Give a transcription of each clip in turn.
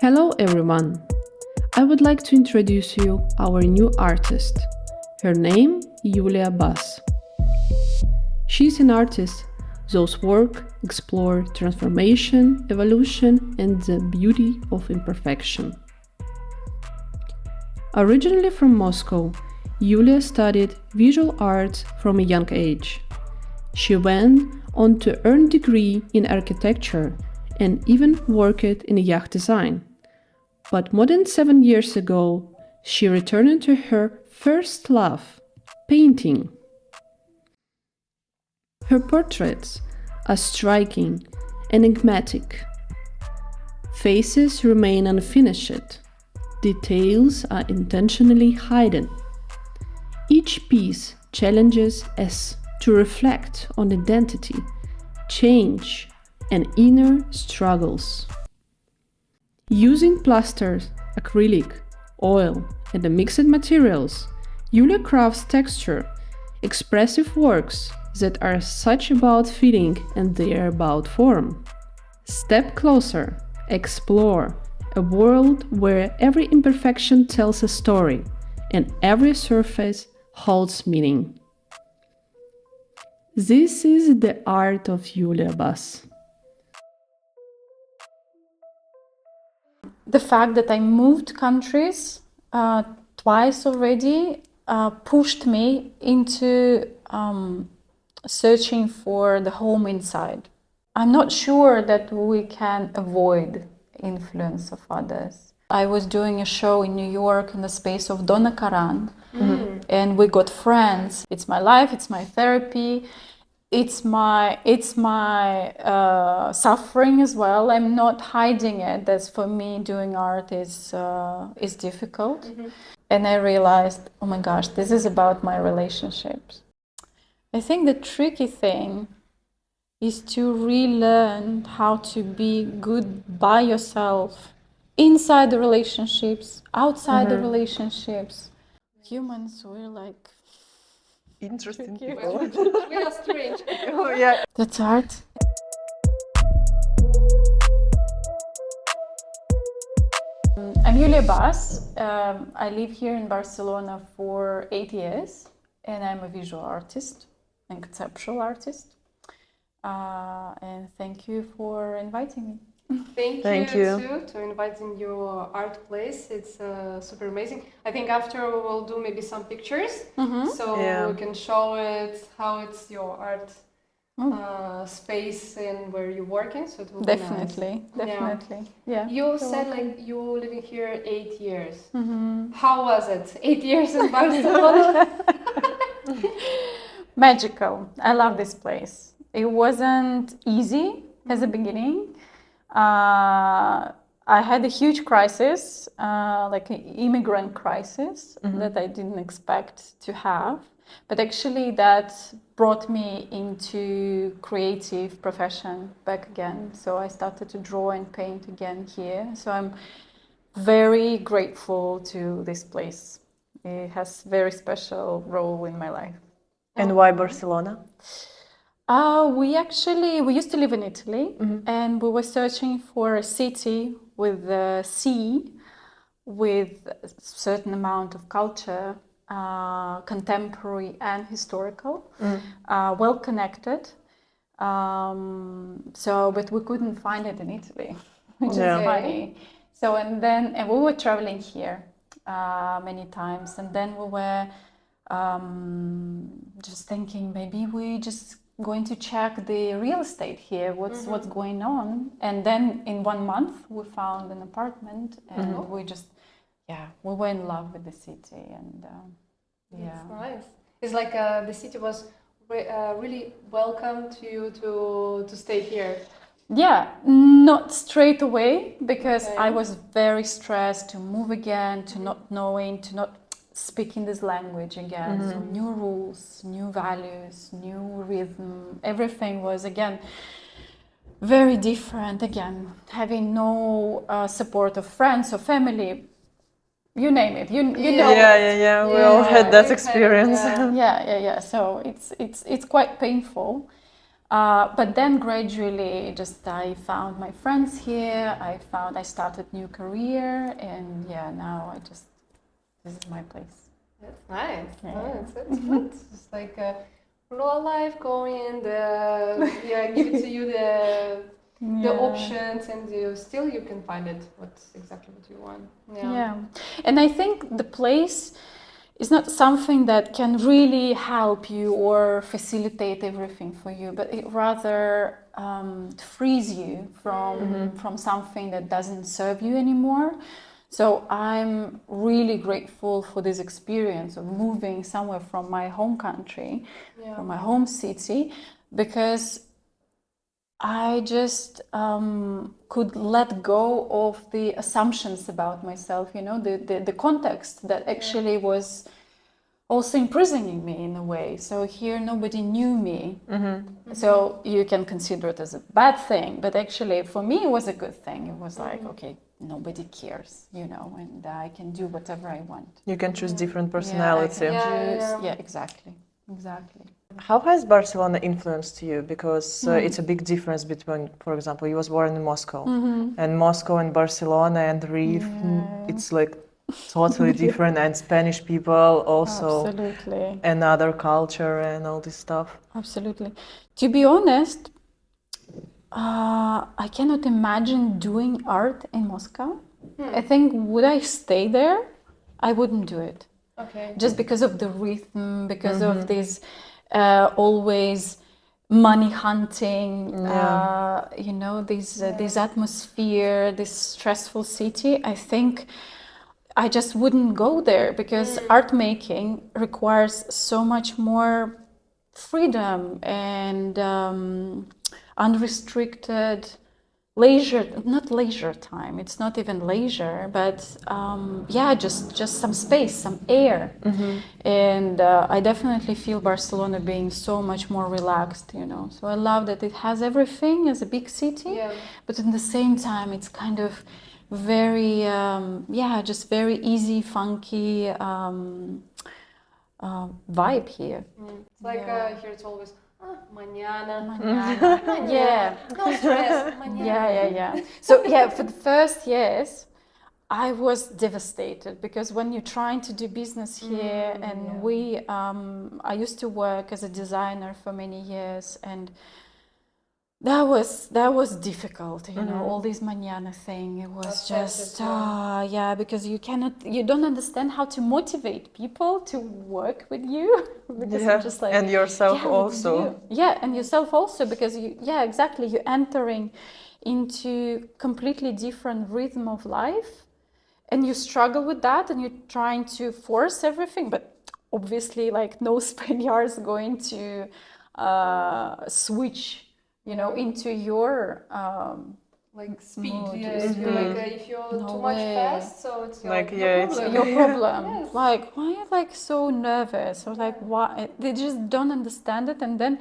Hello everyone! I would like to introduce you our new artist. Her name, Yulia Bas. She's an artist whose work explore transformation, evolution, and the beauty of imperfection. Originally from Moscow, Yulia studied visual arts from a young age. She went on to earn a degree in architecture and even worked in yacht design. But more than 7 years ago, she returned to her first love, painting. Her portraits are striking, enigmatic. Faces remain unfinished. Details are intentionally hidden. Each piece challenges us to reflect on identity, change, and inner struggles. Using plasters, acrylic, oil, and the mixed materials, Yulia crafts texture, expressive works that are such about feeling and they are about form. Step closer, explore a world where every imperfection tells a story and every surface holds meaning. This is the art of Yulia Bas. The fact that I moved countries twice already pushed me into searching for the home inside. I'm not sure that we can avoid influence of others. I was doing a show in New York in the space of Donna Karan, and we got friends. It's my life, it's my therapy. It's my suffering as well. I'm not hiding it. That's for me, doing art is difficult. And I realized, oh my gosh, this is about my relationships. I think the tricky thing is to relearn how to be good by yourself, inside the relationships, outside the relationships. Humans, we're like Interesting tricky. people. We are strange. Oh, yeah. That's art. I'm Yulia Bas. I live here in Barcelona for 8 years, and I'm a visual artist and conceptual artist. And thank you for inviting me. Thank you. too to inviting your art place. It's super amazing. I think after we'll do maybe some pictures, so Yeah. we can show it how it's your art space and where you're working. So it will be Definitely. Yeah. You said like you were living here 8 years. How was it? 8 years in Barcelona. Magical. I love this place. It wasn't easy at the beginning. I had a huge crisis, like an immigrant crisis that I didn't expect to have. But actually that brought me into creative profession back again. So I started to draw and paint again here. So I'm very grateful to this place. It has a very special role in my life. And why Barcelona? We used to live in Italy, and we were searching for a city with the sea, with a certain amount of culture, contemporary and historical, well connected. But we couldn't find it in Italy, which is funny. So and we were traveling here many times, and then we were just thinking maybe we just going to check the real estate here, what's going on. And then in 1 month we found an apartment, and we were in love with the city. And It's nice. It's like the city was really welcome to you to stay here. Yeah, not straight away, because I was very stressed to move again, to not knowing, to not speaking this language again. So new rules, new values, new rhythm, everything was again very different. Again, having no support of friends or family, you name it, you know. Yeah. We all had that experience. Yeah. So it's quite painful. But then gradually, just I found my friends here. I started new career, and yeah, now this is my place. That's nice. Yeah. Nice. That's good. It's like a raw life going in give it to you the options, and you can find it what's exactly what you want. Yeah, and I think the place is not something that can really help you or facilitate everything for you, but it rather frees you from something that doesn't serve you anymore. So I'm really grateful for this experience of moving somewhere from my home country, from my home city, because I just could let go of the assumptions about myself, the context that actually was also imprisoning me in a way. So here nobody knew me. So you can consider it as a bad thing, but actually for me it was a good thing. It was like, okay, nobody cares, and I can do whatever I want. You can choose different personality. Yeah, exactly. How has Barcelona influenced you? Because it's a big difference between, for example, you was born in Moscow, and Moscow and Barcelona and Reef, it's like totally different, and Spanish people also, Absolutely. another culture and all this stuff. Absolutely. To be honest, I cannot imagine doing art in Moscow. I think would I stay there? I wouldn't do it. Okay. Just because of the rhythm, because of this always money hunting, this atmosphere, this stressful city. I think I just wouldn't go there because art making requires so much more freedom and unrestricted not leisure time. It's not even leisure, but just some space, some air. And I definitely feel Barcelona being so much more relaxed, So I love that it has everything as a big city, but at the same time, it's kind of very, just very easy, funky vibe here. It's like here it's always mañana. Yeah. No stress. Mañana. Yeah. So for the first years, I was devastated because when you're trying to do business here, and I used to work as a designer for many years, and that was difficult, all this mañana thing. It was just because you don't understand how to motivate people to work with you because you're just like, and yourself also. And yourself also, because exactly, you're entering into completely different rhythm of life, and you struggle with that, and you're trying to force everything, but obviously, like, no Spaniard's going to switch into your like speed. mood. If you're too much fast, so it's your problem. Your problem. Like, why are you like so nervous? Or like, why? They just don't understand it. And then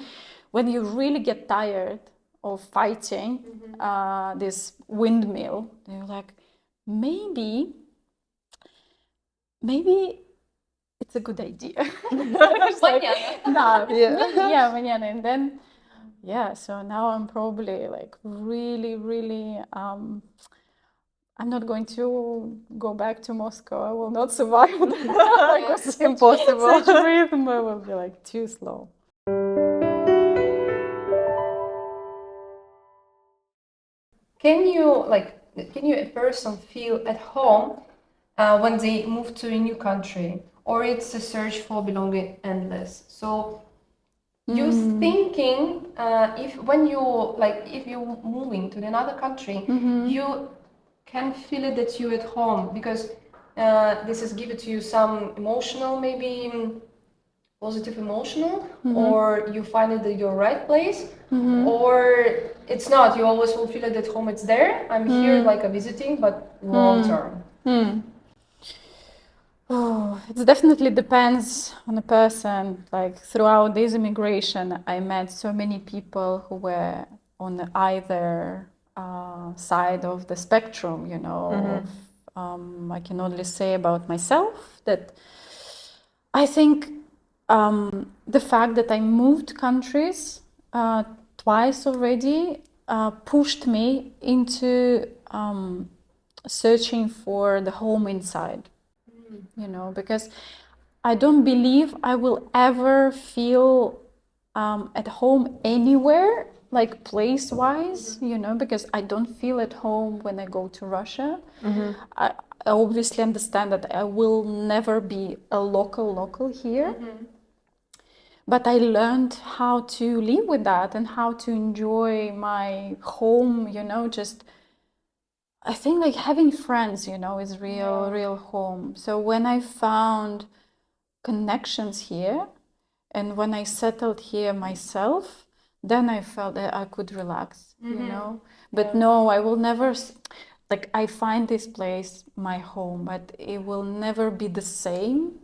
when you really get tired of fighting this windmill, you're like, maybe it's a good idea. Mañana. And then so now I'm probably like really, really I'm not going to go back to Moscow. I will not survive. It's impossible. Such rhythm, I will be like too slow. Can you a person feel at home when they move to a new country, or it's a search for belonging endless? So you thinking if you're moving to another country, you can feel it that you're at home because this is given to you some emotional, maybe positive emotional, or you find it that you're right place, or it's not. You always will feel it at home. It's there. I'm here like a visiting, but long term. Oh, it definitely depends on the person. Like throughout this immigration, I met so many people who were on either side of the spectrum, I can only say about myself that I think the fact that I moved countries twice already pushed me into searching for the home inside, you know, because I don't believe I will ever feel at home anywhere, like place-wise, you know, because I don't feel at home when I go to Russia. I obviously understand that I will never be a local here. But I learned how to live with that and how to enjoy my home, you know, just I think like having friends, you know, is real home. So when I found connections here and when I settled here myself, then I felt that I could relax, you know. But no, I will never, like, I find this place my home, but it will never be the same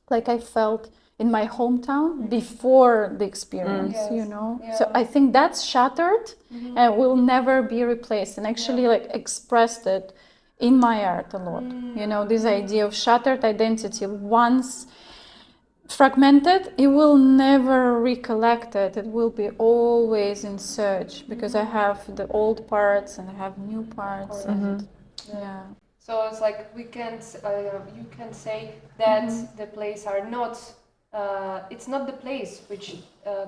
like I felt in my hometown before the experience, you know. So I think that's shattered and will never be replaced, and actually like expressed it in my art a lot, you know, this idea of shattered identity. Once fragmented, it will never recollect it. It will be always in search, because I have the old parts and I have new parts. And yeah. So it's like you can say that the place are not. It's not the place which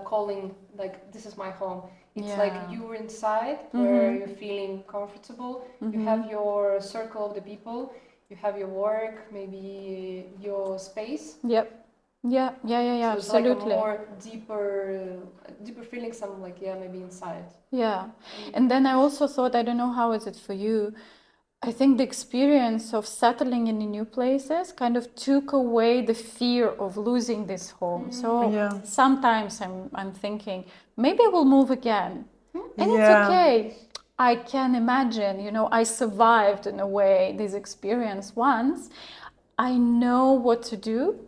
calling like this is my home. It's like you're inside where you're feeling comfortable. You have your circle of the people. You have your work, maybe your space. Yep. Yeah. So it's Absolutely. like a more deeper feeling. Some like maybe inside. Yeah, and then I also thought, I don't know how is it for you. I think the experience of settling in new places kind of took away the fear of losing this home. So sometimes I'm thinking maybe I will move again, and it's okay. I can imagine, you know, I survived in a way this experience once. I know what to do.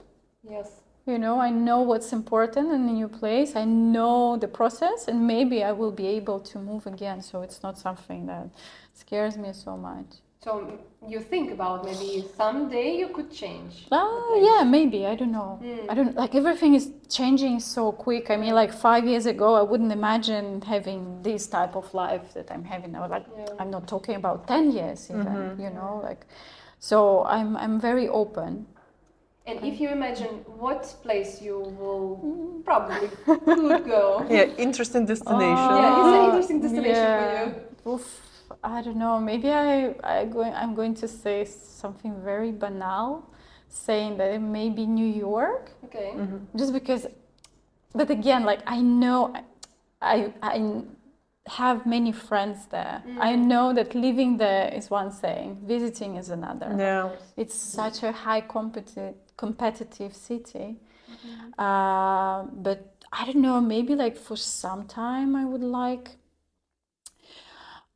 Yes. You know, I know what's important in a new place. I know the process, and maybe I will be able to move again. So it's not something that scares me so much. So you think about maybe someday you could change. Yeah, maybe. I don't know. I don't like, everything is changing so quick. I mean, like 5 years ago, I wouldn't imagine having this type of life that I'm having now. Like, I'm not talking about 10 years even, you know, like, so I'm very open. And if you imagine what place you will probably could go. Yeah, interesting destination. Yeah, it's an interesting destination for you. Oof, I don't know. Maybe I'm going to say something very banal, saying that it may be New York. Okay. Just because, but again, like I know, I have many friends there. I know that living there is one thing, visiting is another. Yeah. It's such a high competitive city. But I don't know, maybe like for some time I would like,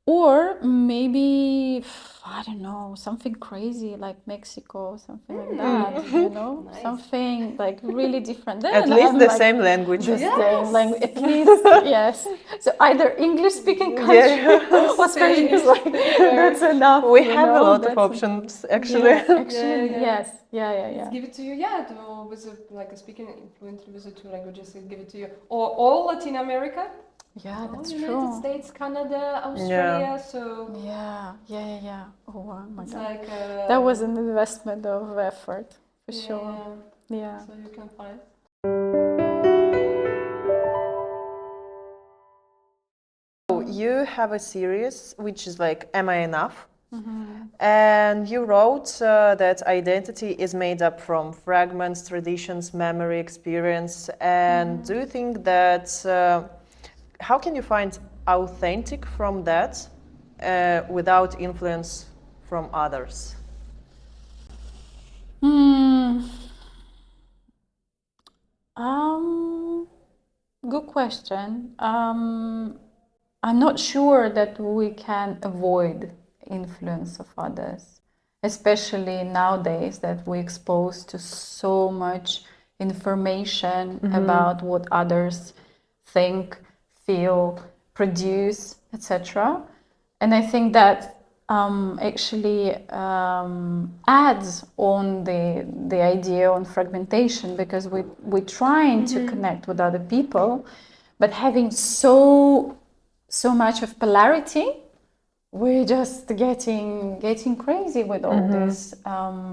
or maybe, I don't know, something crazy like Mexico, something like that, you know, Nice. Something like really different. Then At least I'm the like, same language. the same language, at least, yes. So either English-speaking country or Spanish is like, that's enough. We you have a know, lot of that's options, actually. Yeah, actually, Yeah. yes. Yeah. Let's give it to you, to with speaking fluently with the two languages, give it to you. Or all Latin America. Yeah, that's United true. States, Canada, Australia, so Yeah. Oh my it's God. like That was an investment of effort, for sure. Yeah. So you can find. You have a series which is like Am I Enough? And you wrote that identity is made up from fragments, traditions, memory, experience. And do you think that how can you find authentic from that without influence from others? Good question. I'm not sure that we can avoid influence of others, especially nowadays that we're exposed to so much information about what others think, feel, produce, etc. And I think that actually adds on the idea on fragmentation, because we're trying to connect with other people, But having so much of polarity, we're just getting crazy with all these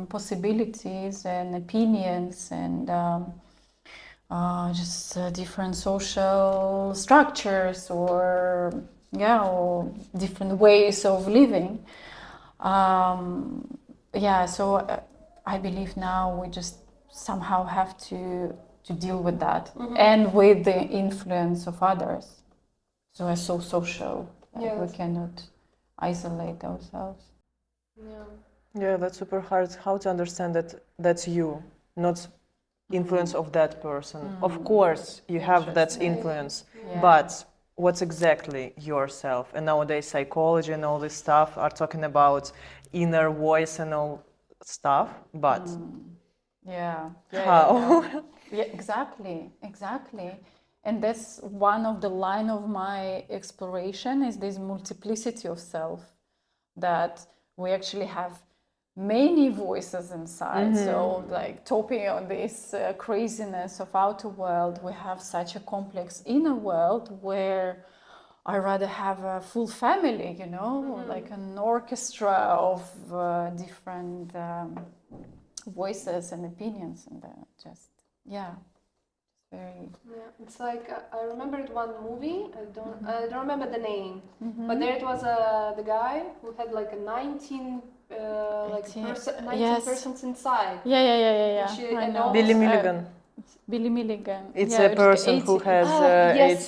possibilities and opinions and just different social structures or different ways of living. So I believe now we just somehow have to deal with that and with the influence of others. So we're so social that we cannot isolate ourselves. Yeah, that's super hard. How to understand that that's you, not influence of that person. Of course, you have that influence, but what's exactly yourself? And nowadays, psychology and all this stuff are talking about inner voice and all stuff, but how? Yeah, exactly. And that's one of the line of my exploration is this multiplicity of self, that we actually have many voices inside. So like topping on this craziness of outer world, we have such a complex inner world where I rather have a full family, like an orchestra of different voices and opinions, and just very. Yeah, it's like I remembered one movie. I don't remember the name, but there it was the guy who had like a 19 persons inside. I know. Billy Milligan. Billy Milligan. It's a person who has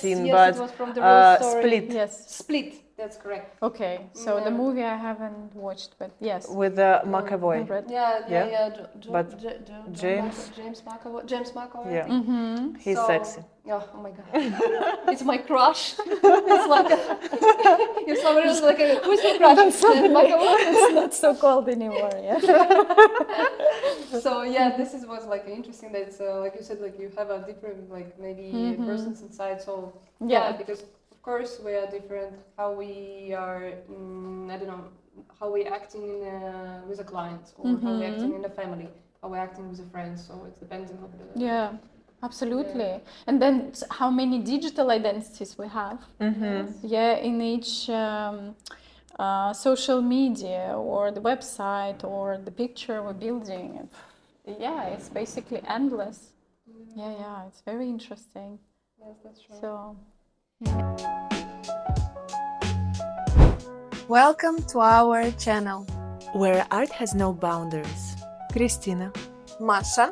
18, but it was from the real story. split. Yes. Split. That's correct. Okay, so the movie I haven't watched, but yes. With McAvoy. But James McAvoy. James McAvoy. Yeah. He's sexy. Oh my god, it's my crush. It's like if somebody was like, "Who's your crush?" James McAvoy. It's not so cold anymore. Yeah. So this was like interesting. That it's, like you said, like you have a different like maybe persons inside. So because of course we are different. How we are, I don't know, how we acting with a client, or how we acting in the family, how we acting with a friend. So it's depending on the. Yeah. Absolutely. And then how many digital identities we have. In each social media or the website or the picture we're building. It's basically endless. It's very interesting. Yes, that's true. So welcome to our channel, where art has no boundaries. Christina, Masha.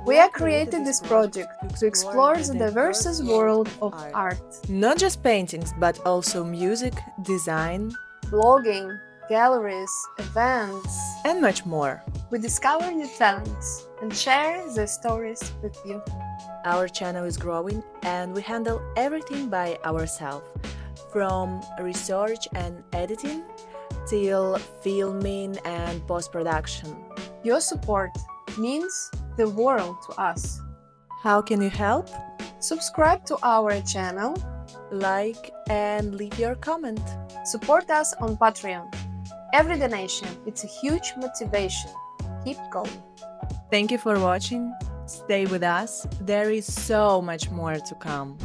We have created this project to explore the diverse world of art. Not just paintings, but also music, design, blogging, galleries, events, and much more. We discover new talents and share the stories with you. Our channel is growing and we handle everything by ourselves, from research and editing till filming and post-production. Your support means the world to us. How can you help? Subscribe to our channel, like and leave your comment. Support us on Patreon. Every donation, it's a huge motivation. Keep going. Thank you for watching. Stay with us. There is so much more to come.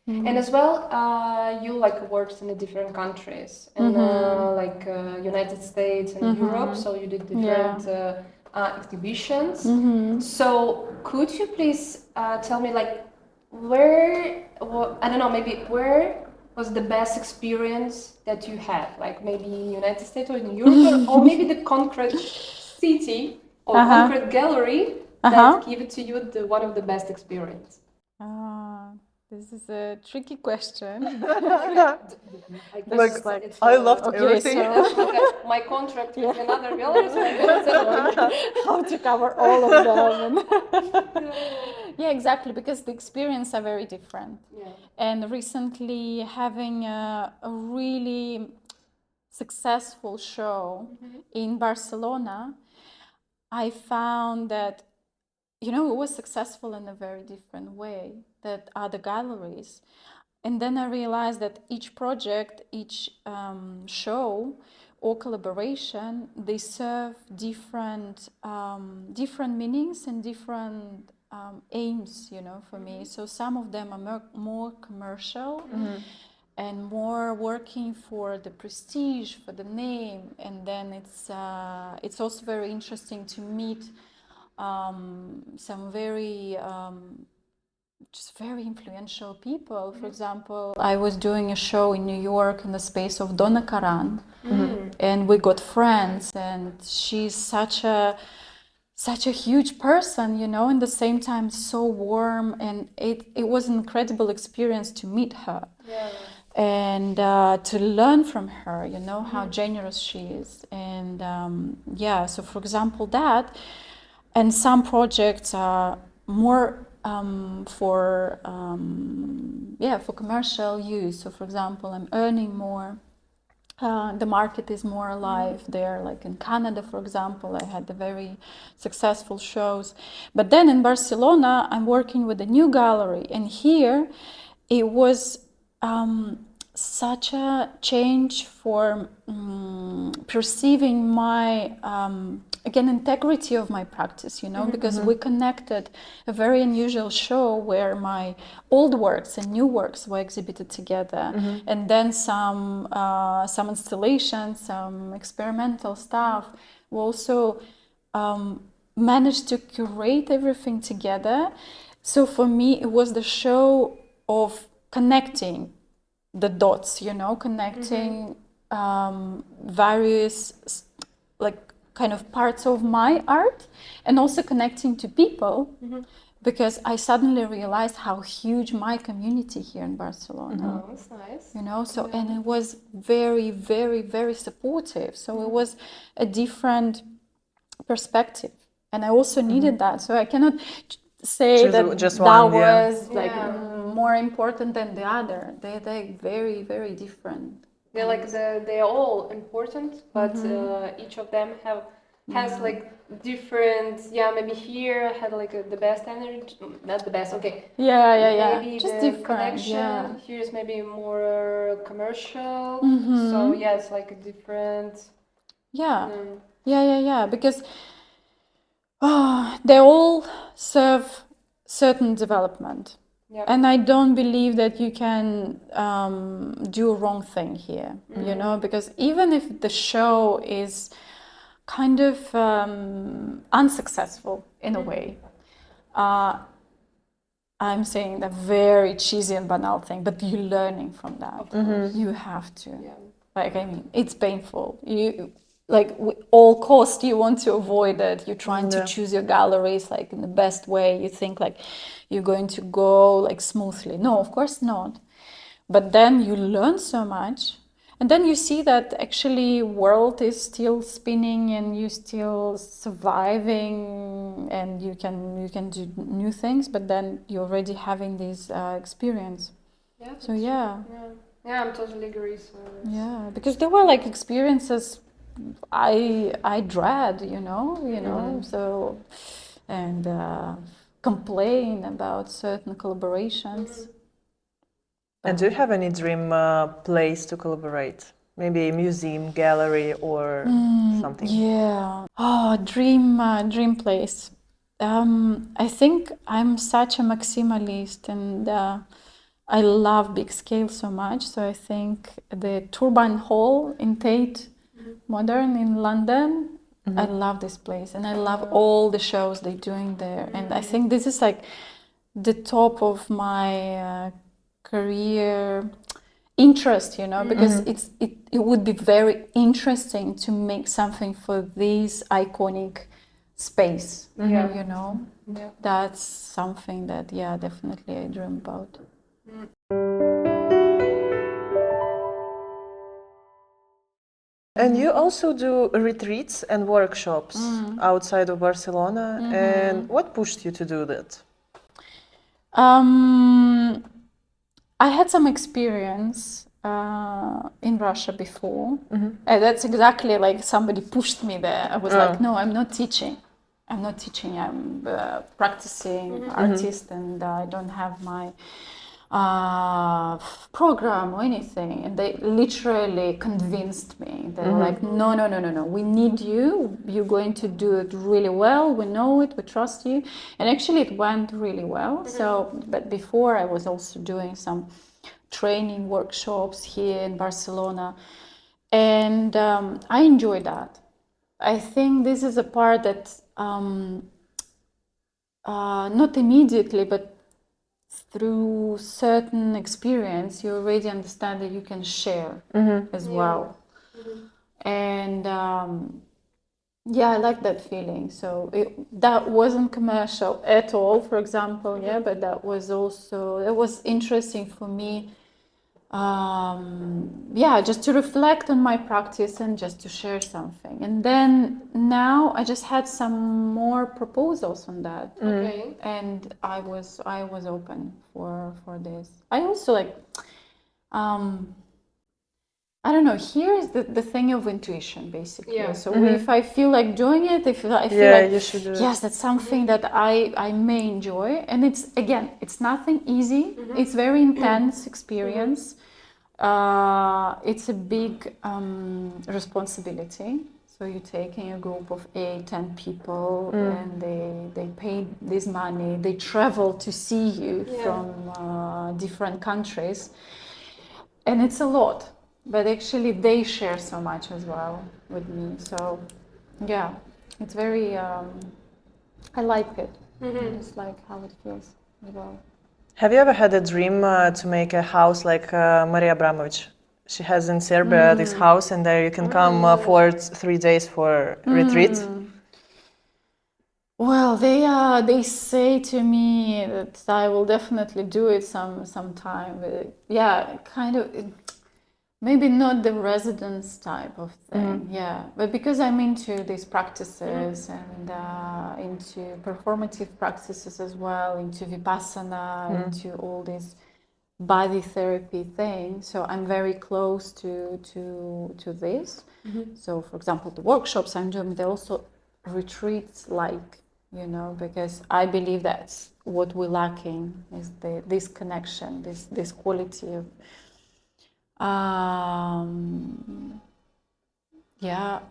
And as well, you like worked in the different countries, in United States and Europe. So you did different exhibitions. So could you please tell me, like, where was the best experience that you had? Like maybe United States or in Europe, or maybe the concrete city or concrete gallery that gave it to you one of the best experience. This is a tricky question. I loved everything. So my contract with another gallery, how to cover all of them. Exactly, because the experiences are very different. And recently, having a really successful show in Barcelona, I found that it was successful in a very different way than other galleries. And then I realized that each project, each show or collaboration, they serve different meanings and different aims, you know, for me. So some of them are more commercial and more working for the prestige, for the name. And then it's also very interesting to meet some very just very influential people. For example, I was doing a show in New York in the space of Donna Karan, and we got friends, and she's such a huge person, you know, and at the same time so warm, and it was an incredible experience to meet her. And to learn from her, you know, how generous she is. And so for example that, and some projects are more for commercial use. So for example, I'm earning more. The market is more alive there, like in Canada, for example. I had the very successful shows. But then in Barcelona, I'm working with a new gallery. And here, it was such a change for perceiving my, again, integrity of my practice, you know, because we connected a very unusual show where my old works and new works were exhibited together. And then some installations, some experimental stuff. We also managed to curate everything together. So for me, it was the show of connecting the dots, you know, connecting various like kind of parts of my art, and also connecting to people, because I suddenly realized how huge my community here in Barcelona. Oh, that's nice. You know, so and it was very, very, very supportive. So it was a different perspective, and I also needed that. So I cannot say that just that one, was like more important than the other. They're very, very different. They're like they're all important, but each of them has like different. Yeah, maybe here I had like the best energy, not the best. Okay. Yeah. Maybe Just the different. connection Yeah. here's maybe more commercial. So yeah, it's like a different. Yeah. Because they all serve certain development. And I don't believe that you can do a wrong thing here, you know, because even if the show is kind of unsuccessful in a way, I'm saying a very cheesy and banal thing, but you're learning from that. You have to. Like, I mean, it's painful. You like with all cost you want to avoid it. You're trying to choose your galleries like in the best way. You think like you're going to go like smoothly. No, of course not. But then you learn so much, and then you see that actually world is still spinning and you're still surviving, and you can do new things. But then you're already having this experience. So Yeah, I'm totally agree. So yeah, because there were like experiences I dread, you know, so, and complain about certain collaborations. And do you have any dream place to collaborate? Maybe a museum, gallery, or something? Yeah. Oh, dream place. I think I'm such a maximalist, and I love big scale so much. So I think the Turbine Hall in Tate Modern in London, I love this place, and I love all the shows they're doing there. And I think this is like the top of my career interest, you know, because it would be very interesting to make something for this iconic space, you know. That's something that definitely I dream about. And you also do retreats and workshops outside of Barcelona. And what pushed you to do that? I had some experience in Russia before. And that's exactly like somebody pushed me there. I was like, no, I'm not teaching. I'm practicing artist, and I don't have my program or anything, and they literally convinced me. They were like, no, we need you, you're going to do it really well, we know it, we trust you. And actually it went really well. So, but before I was also doing some training workshops here in Barcelona, and I enjoy that. I think this is a part that not immediately, but through certain experience, you already understand that you can share as well. And yeah, I like that feeling. So that wasn't commercial at all, for example, yeah, but that was also, it was interesting for me. Yeah, just to reflect on my practice and just to share something. And then now I just had some more proposals on that. Okay. And I was open for this. I also like I don't know, here is the thing of intuition, basically. Yeah. So if I feel like doing it, if I feel Yeah, like, you should do it. yes, that's something that I may enjoy. And it's, again, it's nothing easy. It's very intense experience. It's a big responsibility. So you're taking a group of 8, 10 people, and they pay this money. They travel to see you from different countries. And it's a lot, but actually they share so much as well with me. So yeah, it's very I like it. I just like how it feels as well. Have you ever had a dream to make a house like Maria Abramovic? She has in Serbia this house, and there you can come for 3 days for retreat. Well, they say to me that I will definitely do it sometime. But yeah, kind of. Maybe not the residence type of thing, yeah. But because I'm into these practices and into performative practices as well, into Vipassana, into all these body therapy things, so I'm very close to this. So, for example, the workshops I'm doing, they're also retreats, like, you know, because I believe that's what we're lacking, is this connection, this quality of yeah,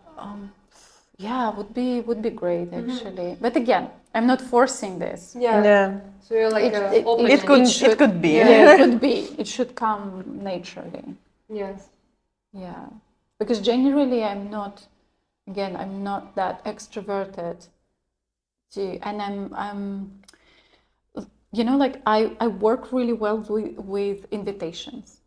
yeah, would be great actually. But again, I'm not forcing this. Yeah. Yeah, So you're like open. it could be. Yeah, it could be. It should come naturally. Yes. Yeah, because generally I'm not. Again, I'm not that extroverted. And I'm. You know, like I work really well with invitations.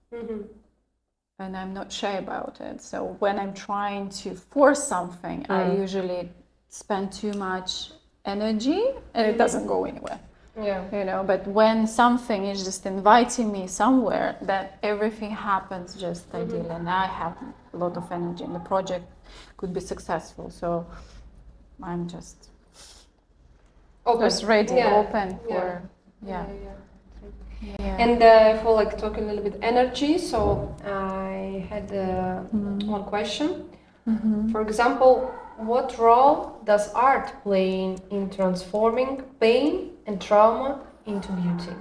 And I'm not shy about it. So when I'm trying to force something, I usually spend too much energy and it doesn't go anywhere. Yeah. You know, but when something is just inviting me somewhere, that everything happens just ideally, and I have a lot of energy, and the project could be successful. So I'm just ready, open for yeah. And for like talking a little bit energy, so I had one question. For example, what role does art play in transforming pain and trauma into beauty?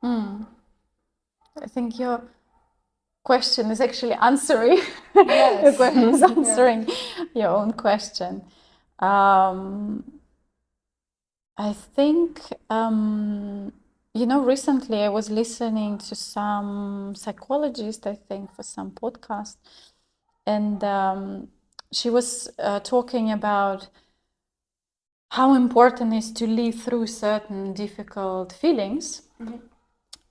I think your question is actually answering your question is answering your own question. I think you know, recently I was listening to some psychologist, I think, for some podcast, and she was talking about how important it is to live through certain difficult feelings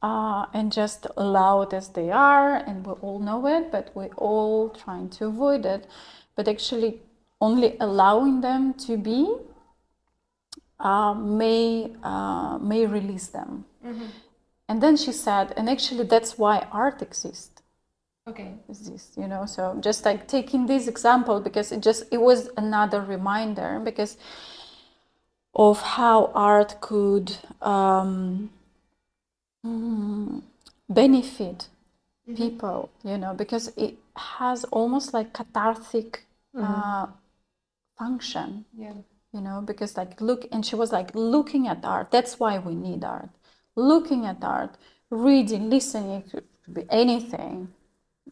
and just allow it as they are, and we all know it, but we're all trying to avoid it. But actually, only allowing them to be may release them. And then she said, and actually that's why art exists. Okay. Is this, you know, so just like taking this example, because it was another reminder because of how art could benefit people, you know, because it has almost like cathartic function. Yeah. You know, because like look, and she was like looking at art, that's why we need art. looking at art, reading, listening, it could be anything.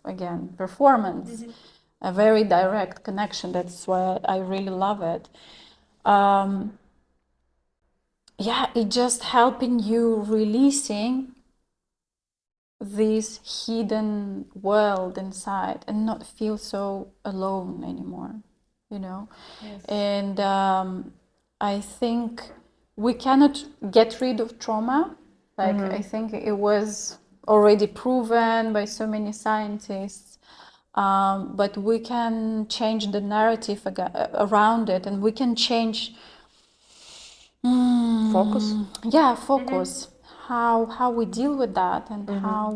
Again, performance, a very direct connection. That's why I really love it. Yeah, it just helping you releasing this hidden world inside and not feel so alone anymore, you know. Yes. And I think we cannot get rid of trauma. Like, I think it was already proven by so many scientists. But we can change the narrative around it, and we can change Focus. yeah, focus. How we deal with that, and how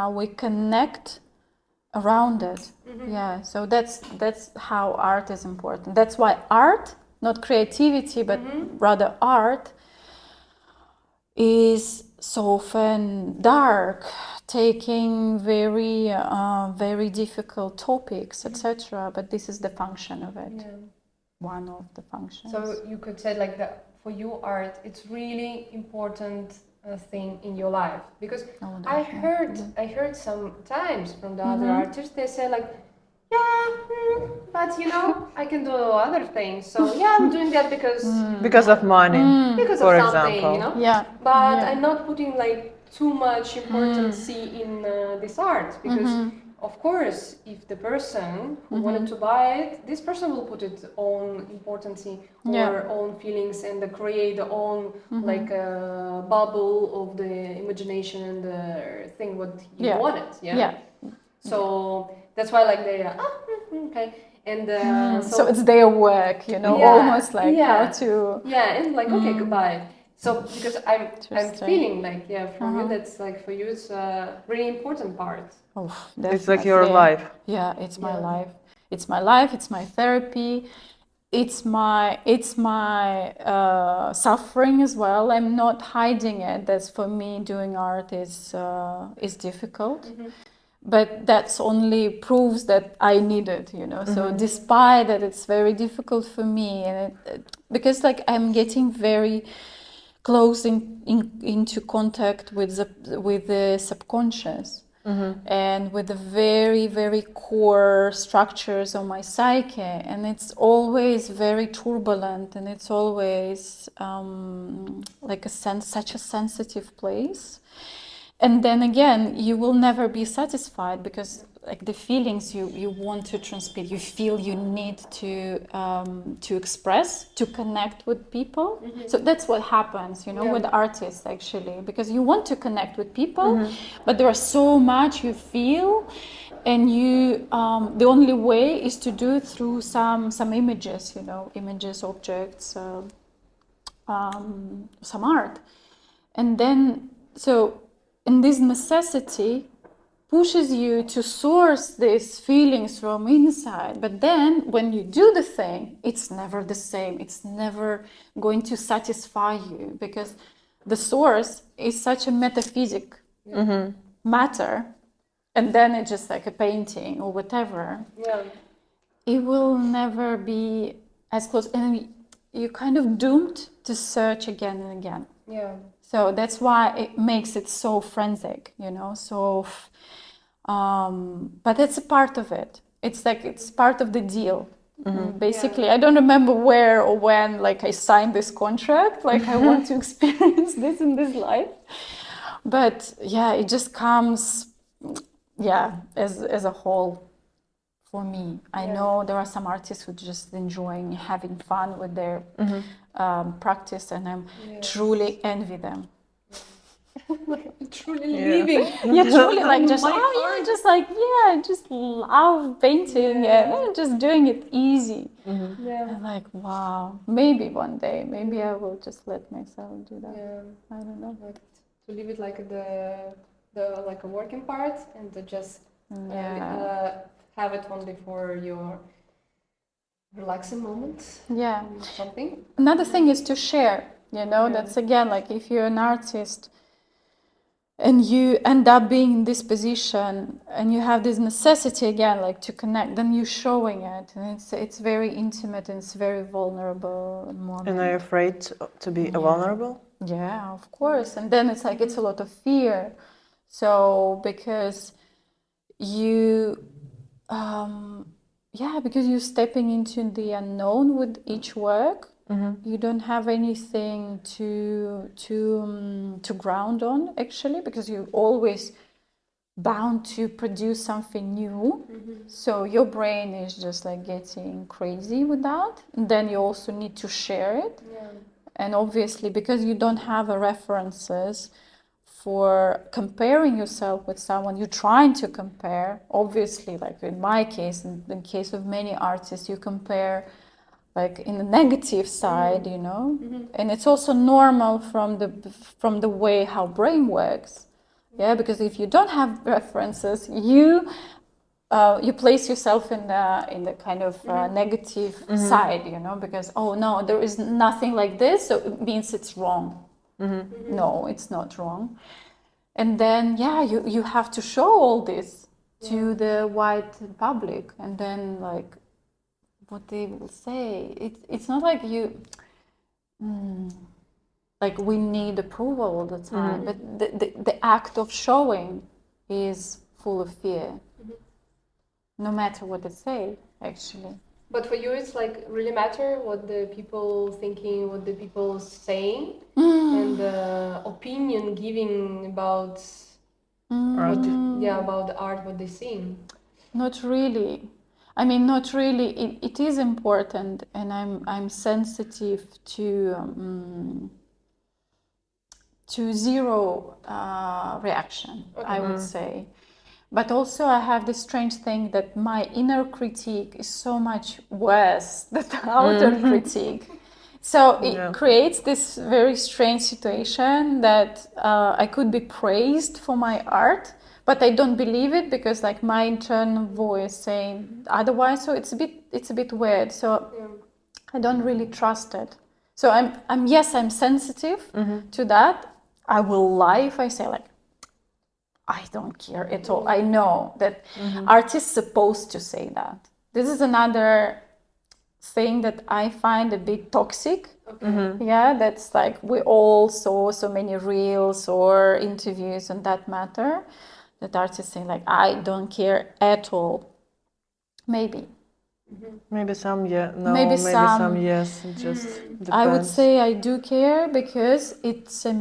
we connect around it. Yeah, so that's how art is important. That's why art, not creativity, but rather art, is so often dark, taking very difficult topics, etc. But this is the function of it. Yeah. One of the functions. So you could say like that for you, art, it's really important thing in your life, because I heard sometimes from the other artists, they say like, yeah, but you know, I can do other things. So yeah, I'm doing that Because of money, because for of something, example. you know. Yeah. But Yeah. I'm not putting like too much importance in this art, because of course, if the person who wanted to buy it, this person will put its own importance or own feelings, and create their own like bubble of the imagination and the thing what he wanted. Yeah. So that's why like they are okay, and So it's their work, you know, almost like how to. Yeah, and like okay, goodbye. So because I'm Interesting. feeling like from you, that's like for you it's a really important part. Oh, It's like your definitely. life. Yeah, it's my life. It's my life. It's my therapy. It's my suffering as well. I'm not hiding it. That's for me. Doing art is difficult. But that's only proves that I need it, you know. So despite that, it's very difficult for me, and because like I'm getting very close into contact with the subconscious and with the very core structures of my psyche, and it's always very turbulent, and it's always like such a sensitive place. And then again, you will never be satisfied, because like the feelings you want to transmit, you feel you need to express, to connect with people. So that's what happens, you know, with artists actually, because you want to connect with people, but there are so much you feel, and you the only way is to do it through some images, you know, images, objects, some art. And then and this necessity pushes you to source these feelings from inside. But then when you do the thing, it's never the same. It's never going to satisfy you, because the source is such a metaphysic matter. And then it's just like a painting or whatever. Yeah. It will never be as close. And you're kind of doomed to search again and again. Yeah. So that's why it makes it so forensic, you know. So, but it's a part of it. It's like it's part of the deal. Basically, I don't remember where or when, like I signed this contract. Like I want to experience this in this life. But yeah, it just comes, as a whole. For me, I know there are some artists who just enjoying having fun with their practice, and I'm truly envy them. Truly living. Truly like just just love painting and just doing it easy. And like, wow, maybe one day, maybe I will just let myself do that. I don't know. Like to leave it like the like a working part, and to just have it only for your relaxing moments. Something. Another thing is to share, you know. That's again like if you're an artist and you end up being in this position and you have this necessity again like to connect, then you're showing it, and it's very intimate and it's very vulnerable moment. And are you afraid to be vulnerable? Yeah, of course. And then it's like it's a lot of fear. So because you, because you're stepping into the unknown with each work. You don't have anything to ground on, actually, because you're always bound to produce something new. So your brain is just like getting crazy with that. And then you also need to share it. And obviously, because you don't have a references for comparing yourself with someone, you're trying to compare. Obviously, like in my case, in the case of many artists, you compare like in the negative side, you know. And it's also normal from the way how brain works. Yeah, because if you don't have references, you place yourself in the kind of negative side, you know, because oh no, there is nothing like this, so it means it's wrong. No, it's not wrong. And then you have to show all this to the wide public, and then like what they will say. It's not like you. Like we need approval all the time, but the act of showing is full of fear, no matter what they say, actually. But for you, it's like really matter what the people thinking, what the people saying, and the opinion giving about about the art, what they sing. Not really. I mean, not really. It is important, and I'm sensitive to zero reaction, I would say. But also I have this strange thing that my inner critique is so much worse than the outer critique. So it creates this very strange situation that I could be praised for my art, but I don't believe it because like my internal voice saying otherwise. So it's a bit weird. So I don't really trust it. So I'm sensitive to that. I will lie if I say like, I don't care at all. I know that artists supposed to say that. This is another thing that I find a bit toxic. Yeah, that's like we all saw so many reels or interviews on that matter that artists say like, I don't care at all. Maybe. Maybe some, Maybe some yes. It just depends. I would say I do care because it's a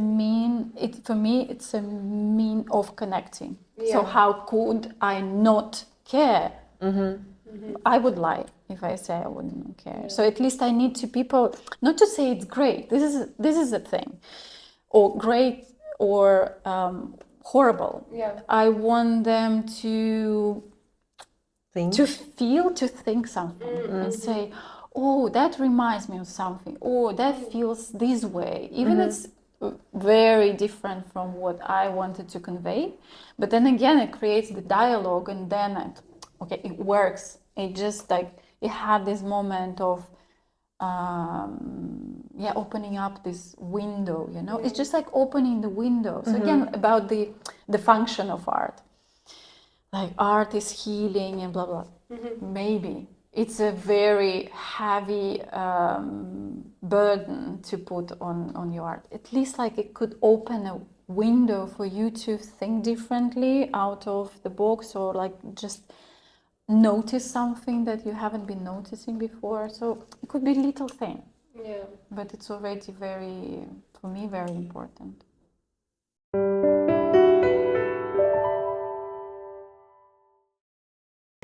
for me, it's a mean of connecting. So how could I not care? I would lie if I say I wouldn't care. So at least I need to people, not to say it's great. This is a thing. Or great or horrible. I want them to think something and say, oh, that reminds me of something. Oh, that feels this way. Even it's very different from what I wanted to convey. But then again, it creates the dialogue, and then it works. It just like it had this moment of opening up this window. You know, it's just like opening the window. So again, about the function of art. Like art is healing and blah blah. Maybe it's a very heavy burden to put on your art. At least like it could open a window for you to think differently out of the box, or like just notice something that you haven't been noticing before. So it could be a little thing, but it's already for me very important.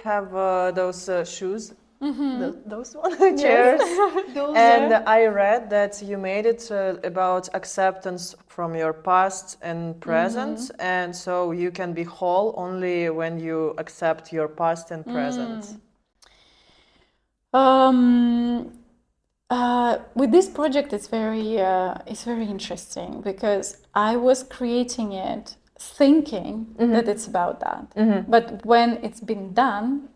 Have those shoes, those one chairs, and I read that you made it about acceptance from your past and present, and so you can be whole only when you accept your past and present. With this project, it's very interesting because I was creating it thinking that it's about that. But when it's been done,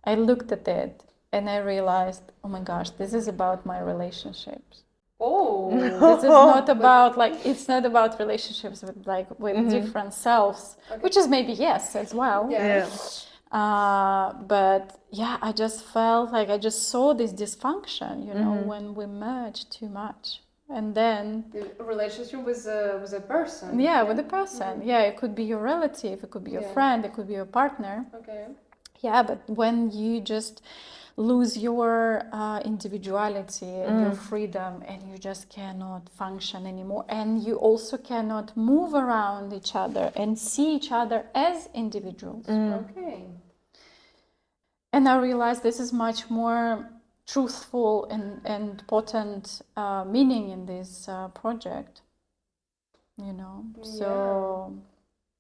I looked at it and I realized, oh my gosh, this is about my relationships. This is not about it's not about relationships with different selves, which is maybe yes as well. But I just felt like I just saw this dysfunction, when we merge too much. and then The relationship with a person. with the person. Yeah, it could be your relative, it could be your friend, it could be your partner. Okay. Yeah, but when you just lose your individuality and your freedom, and you just cannot function anymore, and you also cannot move around each other and see each other as individuals. Okay. And I realized this is much more truthful and potent meaning in this project, you know. So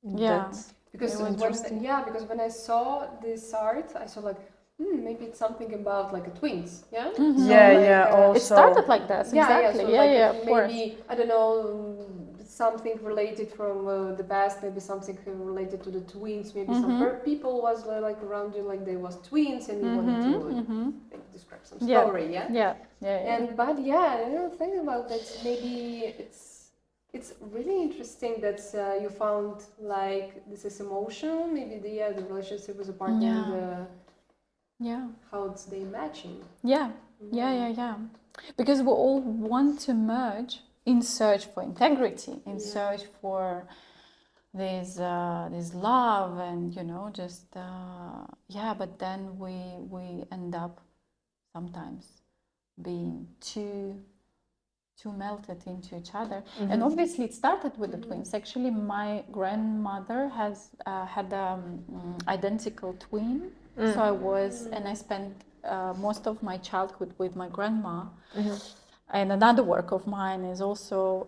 yeah, Because it was interesting. because when I saw this art, I saw like, maybe it's something about like a twins, yeah. Also. It started like that, exactly. So Of course. maybe I don't know, something related from the past, maybe something related to the twins, maybe some people was like around you, like they was twins, and you wanted to like, describe some story, Yeah. And but thinking about that, maybe it's really interesting that you found like this is emotional, maybe the relationship with a partner and how it's they matching. Yeah. Because we all want to merge in search for integrity, in search for this love, and just but then we end up sometimes being too melted into each other. And obviously it started with the twins. Actually, my grandmother has had identical twin. So I spent most of my childhood with my grandma. And another work of mine is also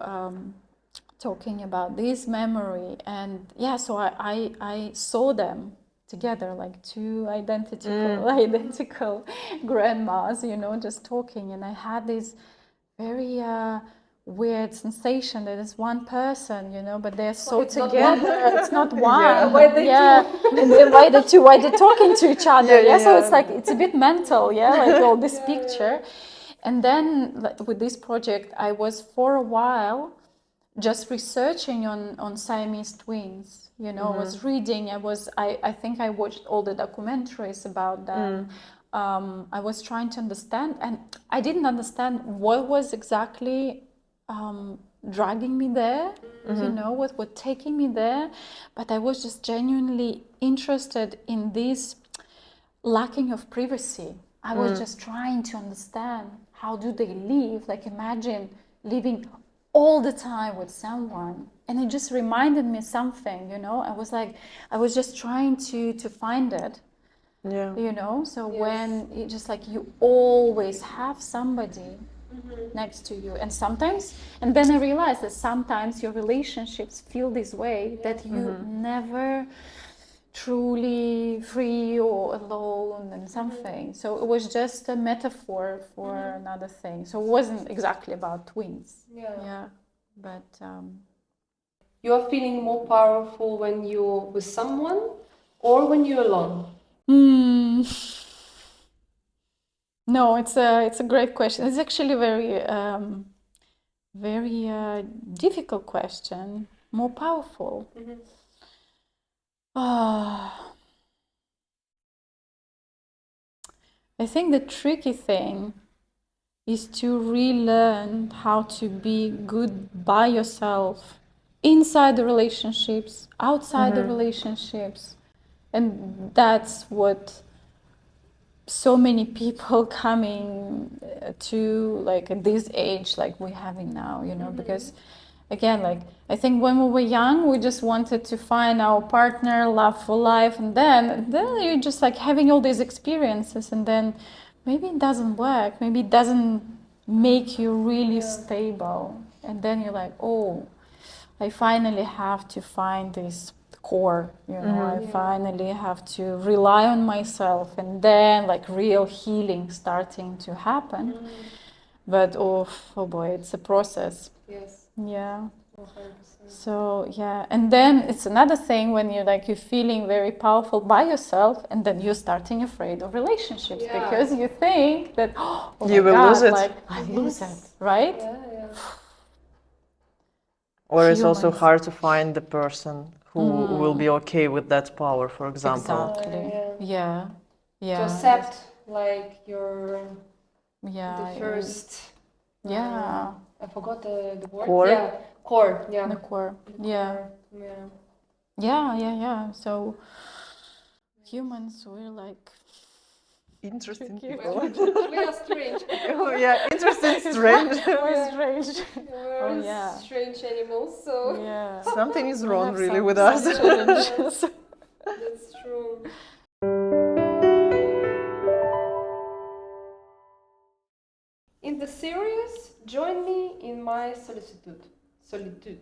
talking about this memory. And so I saw them together, like two identical grandmas, just talking. And I had this very weird sensation that it's one person, but they're so together. It's not one. And then why they're talking to each other? So it's like it's a bit mental, like all this picture. And then with this project, I was for a while just researching on Siamese twins. I was reading. I think I watched all the documentaries about them. I was trying to understand, and I didn't understand what was exactly dragging me there, what was taking me there. But I was just genuinely interested in this lacking of privacy. I was just trying to understand, how do they live? Like, imagine living all the time with someone. And it just reminded me something, I was just trying to find it. So when it just like you always have somebody next to you, and then I realized that sometimes your relationships feel this way, that you never truly free or alone and something. So it was just a metaphor for another thing. So it wasn't exactly about twins. But you are feeling more powerful when you're with someone or when you're alone? No, it's a great question. It's actually a very difficult question. More powerful. I think the tricky thing is to relearn how to be good by yourself, inside the relationships, outside the relationships. And that's what so many people coming to, like, at this age, like we're having now, because again, like, I think when we were young, we just wanted to find our partner, love for life, and then you're just like having all these experiences, and then maybe it doesn't work, maybe it doesn't make you really stable, and then you're like, oh, I finally have to find this core, I finally have to rely on myself, and then like real healing starting to happen. But oh boy, it's a process. Yeah. 100%. So and then it's another thing when you're feeling very powerful by yourself, and then you're starting afraid of relationships because you think that you will lose it. Like I lose it, right? Or it's also hard to find the person who will be okay with that power, for example. Exactly. Yeah. To accept like your the first I forgot the word. Core? Yeah, core. Yeah. The core. The Yeah. core, yeah. Yeah. So humans, we're like Interesting tricky. people. We are strange. Oh, yeah, interesting, strange. We're strange. We're yeah. strange animals, so Yeah. Something is We wrong have really some- with some us. challenges. that's true. In the series, join me in my solitude. Solitude.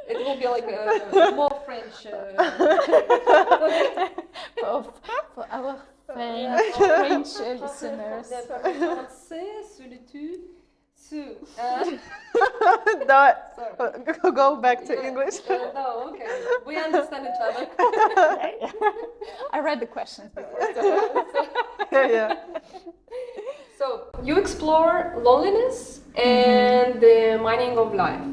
It will be like more French. For our French listeners. Français, solitude. Go back to English. No, okay. We understand each other. I read the questions before. Yeah. So you explore loneliness and the meaning of life.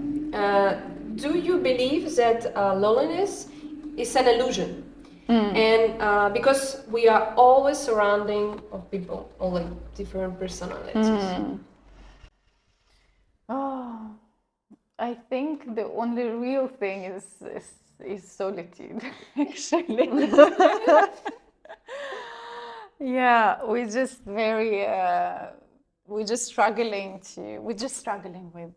Do you believe that loneliness is an illusion? And because we are always surrounding of people, all like different personalities. Oh, I think the only real thing is solitude, actually. Yeah, we're just struggling with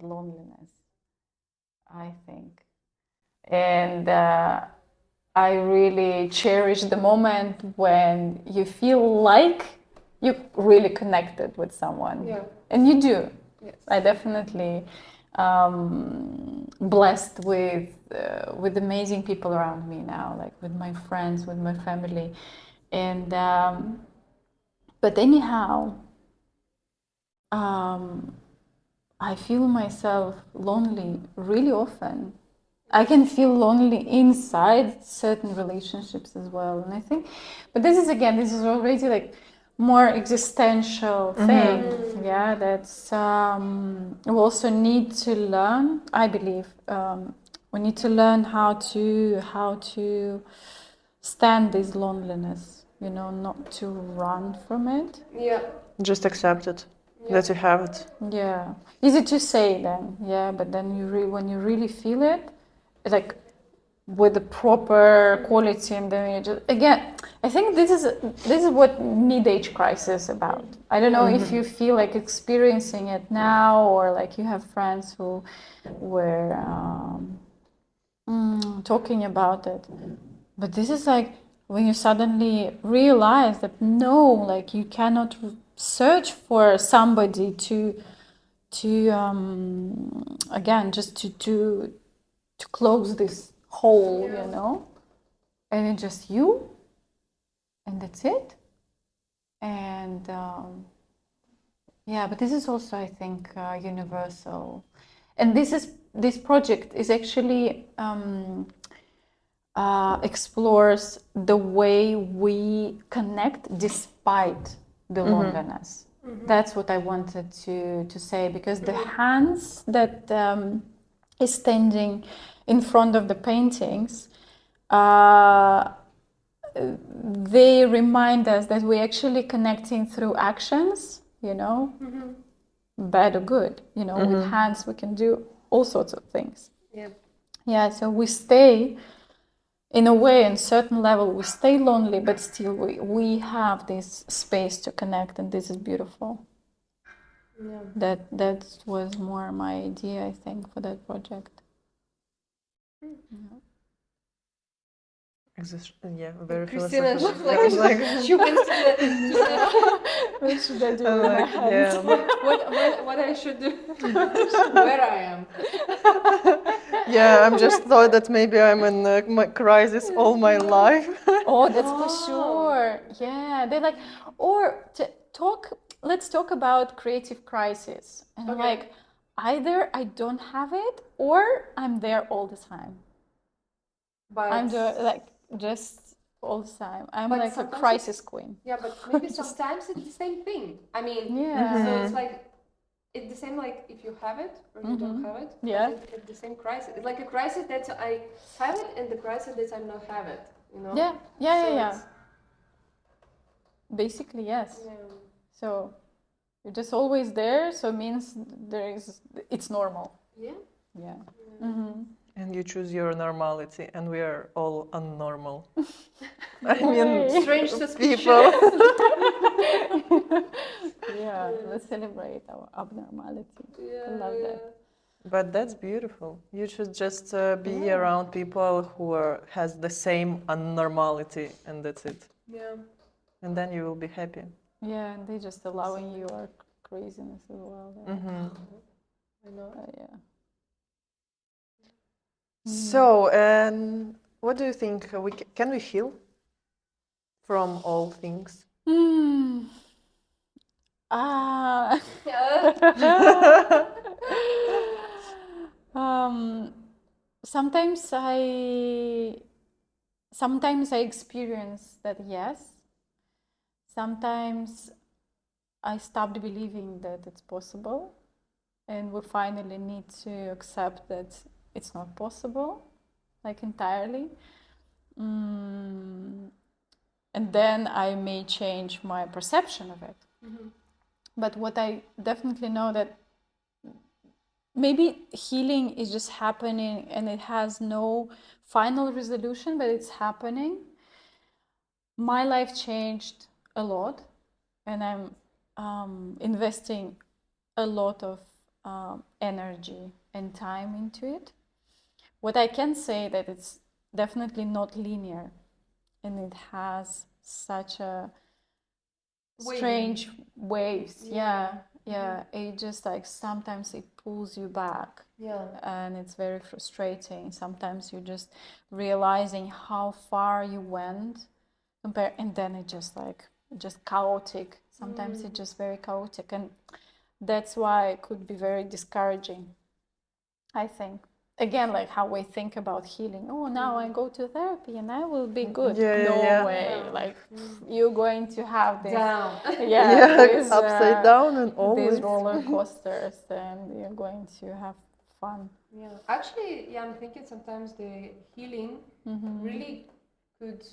loneliness, I think. And I really cherish the moment when you feel like you really connected with someone. Yeah. And you do. Yes. I definitely blessed with amazing people around me now, like with my friends, with my family. And but anyhow, I feel myself lonely really often. I can feel lonely inside certain relationships as well. And I think, but this is already like more existential thing. Yeah, that's we also need to learn, I believe, we need to learn how to stand this loneliness, not to run from it. Yeah. Just accept it, that you have it. Yeah, easy to say then, yeah, but then when you really feel it, like with the proper quality, and then you just again, I think this is what mid-age crisis is about. I don't know if you feel like experiencing it now, or like you have friends who were talking about it, but this is like when you suddenly realize that no, like you cannot search for somebody to again just to close this hole, and it's just you, and that's it. And yeah, but this is also, I think, universal. And this project is actually explores the way we connect despite the loneliness. That's what I wanted to say, because the hands that is standing in front of the paintings, they remind us that we're actually connecting through actions, bad or good. With hands we can do all sorts of things. Yeah, so we stay, in a way, on a certain level, we stay lonely, but still we have this space to connect, and this is beautiful. Yeah. That was more my idea, I think, for that project. Yeah, very Christina philosophical. just like she went to the What should I do I'm with my like, hands? yeah. what I should do, where I am. Yeah, I'm just thought that maybe I'm in my crisis all my life. Oh, that's for sure. Yeah, they're like, let's talk about creative crisis. And I'm like, either I don't have it, or I'm there all the time. But I'm just all the time. I'm But like a sometimes crisis queen. yeah, but maybe sometimes it's the same thing. I mean, Yeah. so it's like it's the same like if you have it or you don't have it. Yeah. It's the same crisis. It's like a crisis that I have it and the crisis that I not have it. Yeah. So it's- Basically, yes. Yeah. So you're just always there, so it means it's normal. Yeah. Yeah. And you choose your normality, and we are all unnormal. I Yay. mean, Strange suspicion. people. Yeah, let's celebrate our abnormality. I love that. But that's beautiful. You should just be Yeah. around people who has the same unnormality, and that's it. Yeah. And then you will be happy. Yeah, and they just allowing your craziness as well. Mm-hmm. I know. Yeah. So, and what do you think? Can we heal from all things? Ah. Yeah. Sometimes I experience that, yes. Sometimes I stopped believing that it's possible, and we finally need to accept that it's not possible, like entirely. And then I may change my perception of it. Mm-hmm. But what I definitely know that maybe healing is just happening and it has no final resolution, but it's happening. My life changed a lot, and I'm investing a lot of energy and time into it. What I can say that it's definitely not linear, and it has such a strange waves. Yeah. It just like sometimes it pulls you back. Yeah. And it's very frustrating. Sometimes you're just realizing how far you went and then it just chaotic. Sometimes it's just very chaotic, and that's why it could be very discouraging, I think. Again, like how we think about healing. Oh, now I go to therapy and I will be good. No way. Like you're going to have this Down. this, upside down and always. these roller coasters, and you're going to have fun. Yeah. Actually, I'm thinking sometimes the healing really could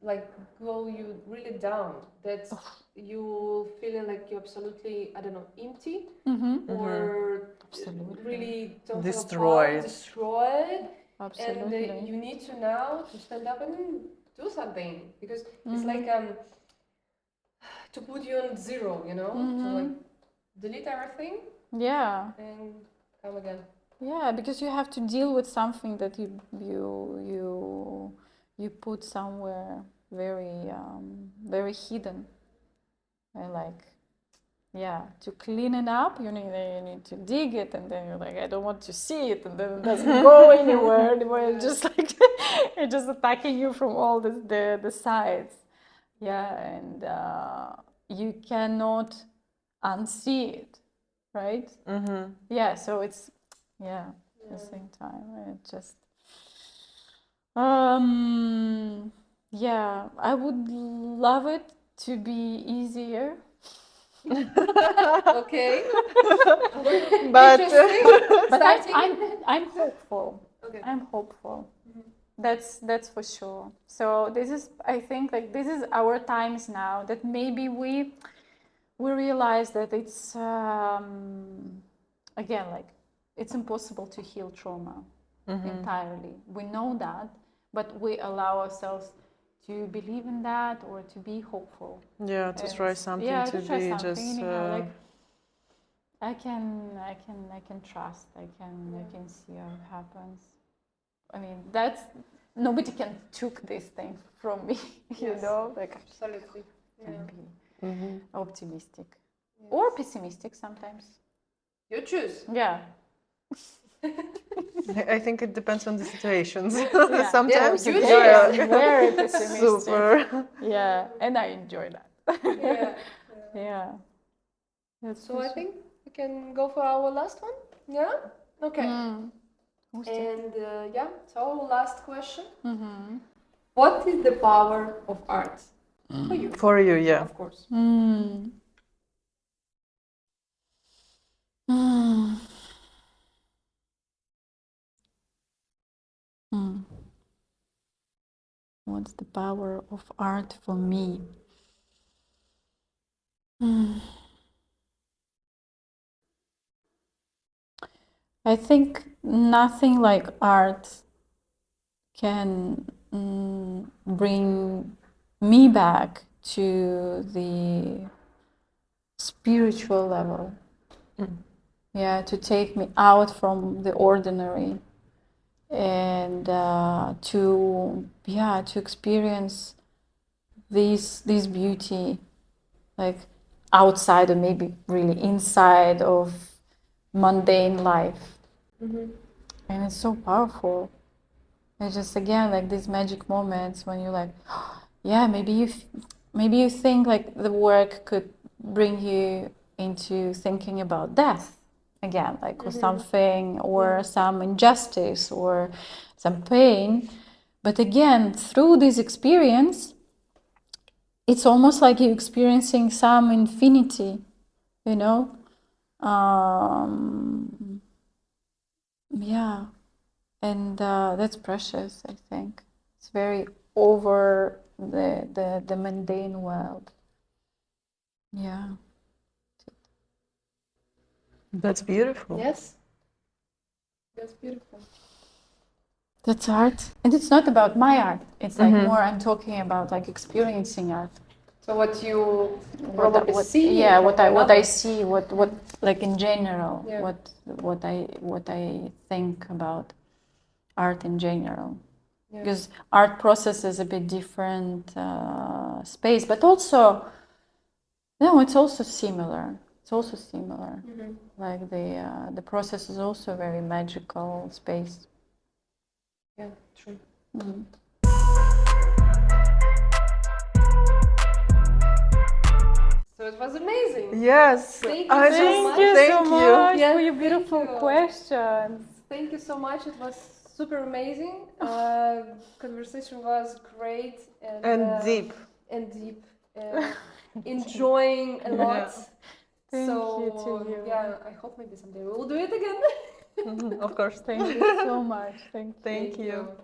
like go you really down. That's you feeling like you're absolutely, I don't know, empty or Absolutely. really don't Destroyed. have a power, destroyed. Absolutely. And you need to now to stand up and do something, because it's like to put you on zero, you know, to like delete everything Yeah. and come again. Yeah, because you have to deal with something that you put somewhere very very hidden, and like to clean it up you need to dig it, and then you're like, I don't want to see it, and then it doesn't go anywhere anymore. It's just like it's just attacking you from all the sides. And you cannot unsee it, right? So it's at the same time it just I would love it to be easier. Okay. But But I'm hopeful. Okay. I'm hopeful. That's for sure. So this is, I think, like this is our times now that maybe we realize that it's again, like it's impossible to heal trauma entirely. We know that, but we allow ourselves to believe in that or to be hopeful. to try something to try be something, just anyhow, like I can trust. I can see how it happens. I mean, that's nobody can took this thing from me. You know, like Absolutely. can be optimistic or pessimistic sometimes. You choose. Yeah. I think it depends on the situations. Yeah. Sometimes you it's Yeah, very pessimistic. super. Yeah, and I enjoy that. Yeah. Yeah. That's So I think we can go for our last one. Yeah. Okay. And so our last question. What is the power of art for you? For you, yeah. Of course. What's the power of art for me? I think nothing like art can bring me back to the spiritual level. Yeah, to take me out from the ordinary and to experience this beauty, like outside or maybe really inside of mundane life. And it's so powerful. It's just, again, like these magic moments when you're like, yeah, maybe you think like the work could bring you into thinking about death again, like or something, or some injustice or some pain. But again, through this experience, it's almost like you're experiencing some infinity, you know? Yeah. And that's precious, I think. It's very over the mundane world. Yeah. That's beautiful. Yes. That's beautiful. That's art. And it's not about my art. It's like more I'm talking about like experiencing art. So what you probably see? Yeah, from what I others. see, what like in general, Yeah. what I think about art in general. Yeah. Because art process is a bit different space, but also, no, it's also similar. It's also similar. Like the process is also a very magical space. Yeah, true. So it was amazing. Yes. Thank you so much. Thank you. for your beautiful questions. Thank you so much. It was super amazing. Conversation was great And deep. And deep. Enjoying a lot. Thank So, you to you. Yeah, I hope maybe someday we will do it again. Of course. Thank you so much. Thank you. Thank you.